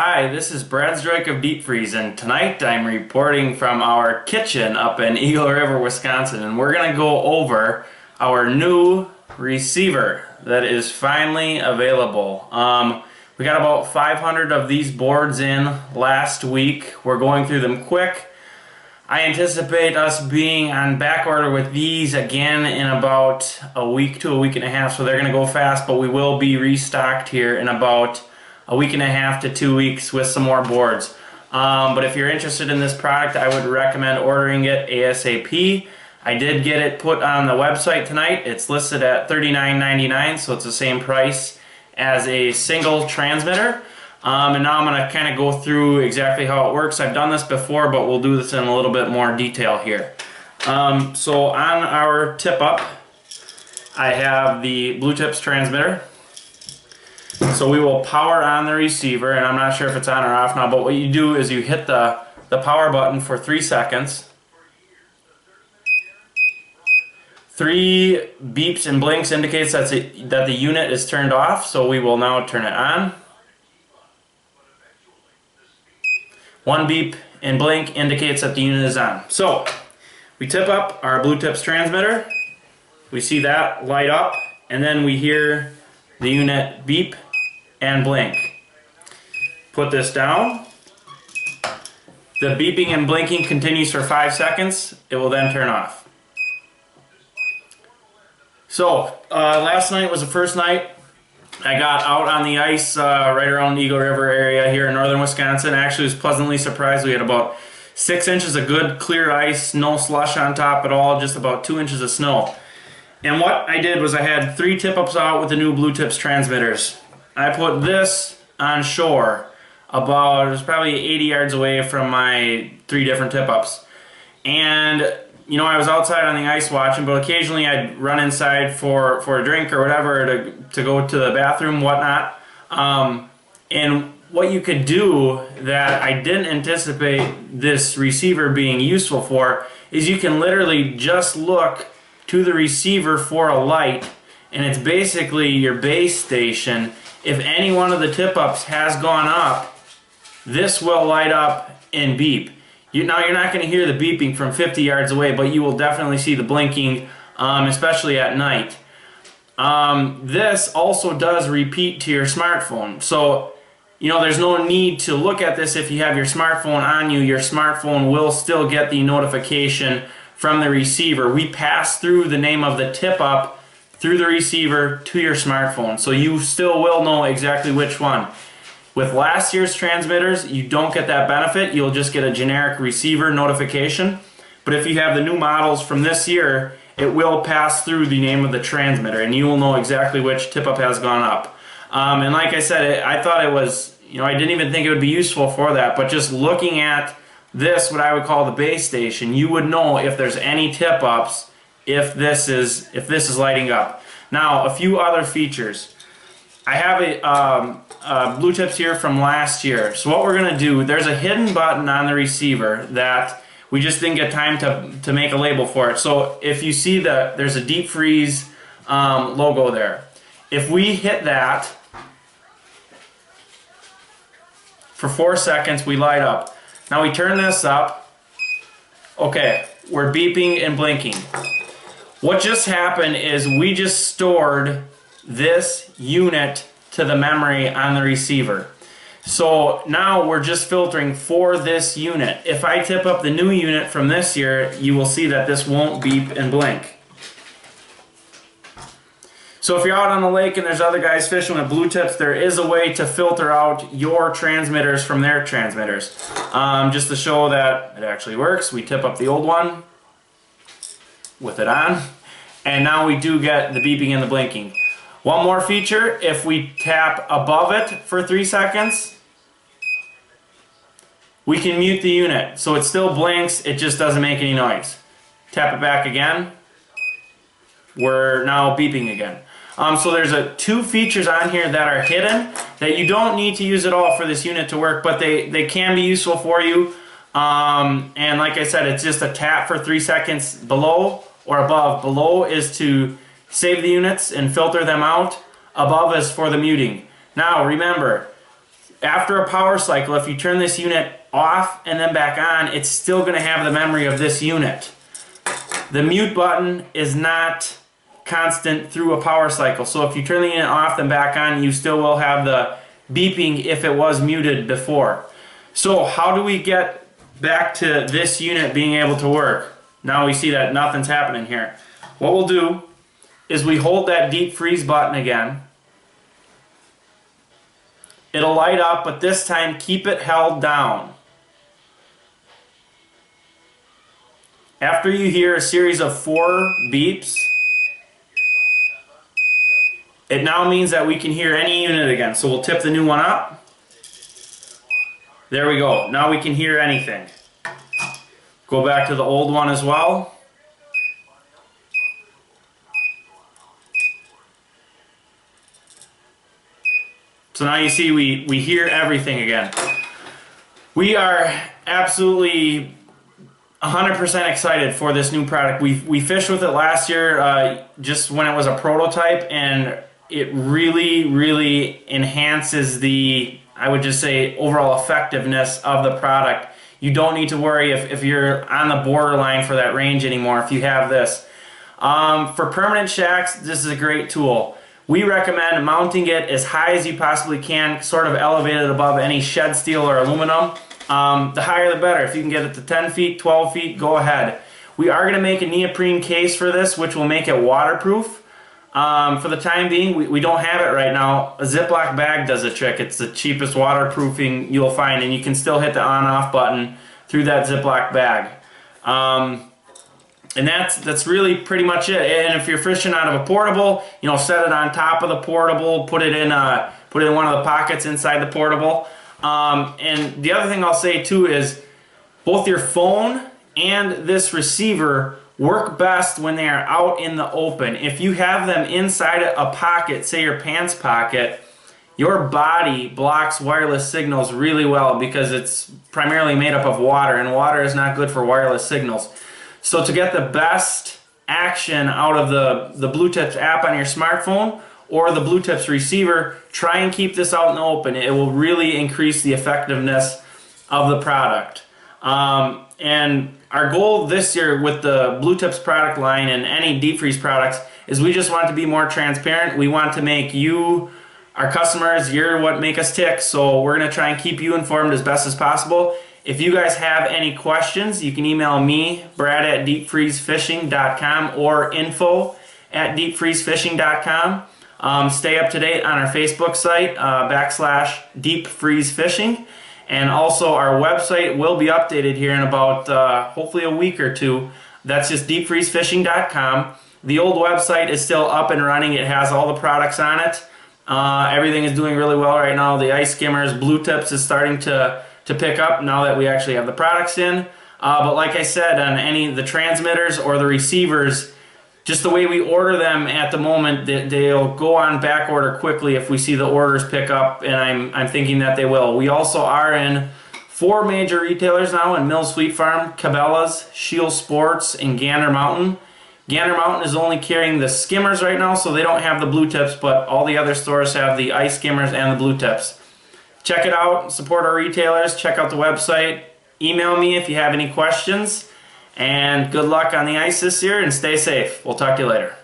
Hi, this is Brad Zdroik of Deep Freeze, and tonight I'm reporting from our kitchen up in Eagle River, Wisconsin, and we're going to go over our new receiver that is finally available. We got about 500 of these boards in last week. We're going through them quick. I anticipate us being on back order with these again in about a week to a week and a half, so they're going to go fast, but we will be restocked here in about a week and a half to 2 weeks with some more boards. But if you're interested in this product, I would recommend ordering it ASAP. I did get it put on the website tonight. It's listed at $39.99, so it's the same price as a single transmitter. And now I'm going to kind of go through exactly how it works. I've done this before, but we'll do this in a little bit more detail here. So on our tip-up, I have the BlueTipz transmitter. So we will power on the receiver, and I'm not sure if it's on or off now, but what you do is you hit the power button for 3 seconds. 3 beeps and blinks indicates that the unit is turned off, so we will now turn it on. 1 beep and blink indicates that the unit is on. So we tip up our BlueTipz transmitter, we see that light up, and then we hear the unit beep and blink. Put this down. The beeping and blinking continues for 5 seconds. It will then turn off. So last night was the first night I got out on the ice right around the Eagle River area here in northern Wisconsin. I actually was pleasantly surprised. We had about 6 inches of good clear ice, no slush on top at all, just about 2 inches of snow. And what I did was I had 3 tip-ups out with the new BlueTipz transmitters. I put this on shore about, it was probably 80 yards away from my 3 different tip-ups. And, you know, I was outside on the ice watching, but occasionally I'd run inside for a drink or whatever to go to the bathroom, whatnot. And what you could do that I didn't anticipate this receiver being useful for is you can literally just look to the receiver for a light, and it's basically your base station. If any one of the tip-ups has gone up, this will light up and beep. Now you're not going to hear the beeping from 50 yards away, but you will definitely see the blinking, especially at night. This also does repeat to your smartphone. So, you know, there's no need to look at this if you have your smartphone on you. Your smartphone will still get the notification from the receiver. We pass through the name of the tip-up through the receiver to your smartphone, so you still will know exactly which one. With last year's transmitters, you don't get that benefit. You'll just get a generic receiver notification. But if you have the new models from this year, it will pass through the name of the transmitter, and you will know exactly which tip-up has gone up. And like I said, I thought it was, you know, I didn't even think it would be useful for that, but just looking at this, what I would call the base station, you would know if there's any tip-ups if this is lighting up. Now, a few other features. I have a BlueTipz here from last year. So what we're going to do, there's a hidden button on the receiver that we just didn't get time to make a label for it. So if you see there's a Deep Freeze logo there. If we hit that for 4 seconds, we light up. Now we turn this up. Okay, we're beeping and blinking. What just happened is we just stored this unit to the memory on the receiver. So now we're just filtering for this unit. If I tip up the new unit from this year, you will see that this won't beep and blink. So if you're out on the lake and there's other guys fishing with BlueTipz, there is a way to filter out your transmitters from their transmitters. Just to show that it actually works, we tip up the old one with it on, and now we do get the beeping and the blinking. One more feature, if we tap above it for 3 seconds, we can mute the unit. So it still blinks, it just doesn't make any noise. Tap it back again, we're now beeping again. So there's 2 features on here that are hidden that you don't need to use at all for this unit to work, but they can be useful for you. And like I said, it's just a tap for 3 seconds below or above. Below is to save the units and filter them out. Above is for the muting. Now remember, after a power cycle, if you turn this unit off and then back on, it's still going to have the memory of this unit. The mute button is not constant through a power cycle. So if you turn the unit off and back on, you still will have the beeping if it was muted before. So how do we get back to this unit being able to work? Now we see that nothing's happening here. What we'll do is we hold that deep freeze button again. It'll light up, but this time keep it held down. After you hear a series of 4 beeps, it now means that we can hear any unit again. So we'll tip the new one up. There we go. Now we can hear anything. Go back to the old one as well. So now you see we hear everything again. We are absolutely 100% excited for this new product. We fished with it last year just when it was a prototype, and it really enhances the, I would just say, overall effectiveness of the product. You don't need to worry if you're on the borderline for that range anymore if you have this. For permanent shacks, this is a great tool. We recommend mounting it as high as you possibly can, sort of elevated above any shed steel or aluminum. The higher the better. If you can get it to 10 feet, 12 feet, go ahead. We are going to make a neoprene case for this, which will make it waterproof. For the time being, we don't have it right now. A Ziploc bag does the trick. It's the cheapest waterproofing you'll find, and you can still hit the on-off button through that Ziploc bag. And that's really pretty much it. And if you're fishing out of a portable, you know, set it on top of the portable, put it in one of the pockets inside the portable. And the other thing I'll say too is both your phone and this receiver work best when they are out in the open. If you have them inside a pocket, say your pants pocket, your body blocks wireless signals really well because it's primarily made up of water, and water is not good for wireless signals. So to get the best action out of the BlueTipz app on your smartphone or the BlueTipz receiver, try and keep this out in the open. It will really increase the effectiveness of the product. And our goal this year with the BlueTipz product line and any deep freeze products is we just want to be more transparent. We want to make you, our customers, you're what make us tick. So we're going to try and keep you informed as best as possible. If you guys have any questions, you can email me, Brad, at deepfreezefishing.com or info@deepfreezefishing.com. Stay up to date on our Facebook site, /deepfreezefishing. And also our website will be updated here in about hopefully a week or two. That's just deepfreezefishing.com. The old website is still up and running. It has all the products on it. Everything is doing really well right now. The ice skimmers, BlueTipz is starting to pick up now that we actually have the products in. But like I said, on any of the transmitters or the receivers, just the way we order them at the moment, they'll go on back order quickly if we see the orders pick up, and I'm thinking that they will. We also are in 4 major retailers now in Mills Fleet Farm, Cabela's, Shield Sports, and Gander Mountain. Gander Mountain is only carrying the skimmers right now, so they don't have the BlueTipz, but all the other stores have the ice skimmers and the BlueTipz. Check it out, support our retailers, check out the website, email me if you have any questions, and good luck on the ice this year, and stay safe. We'll talk to you later.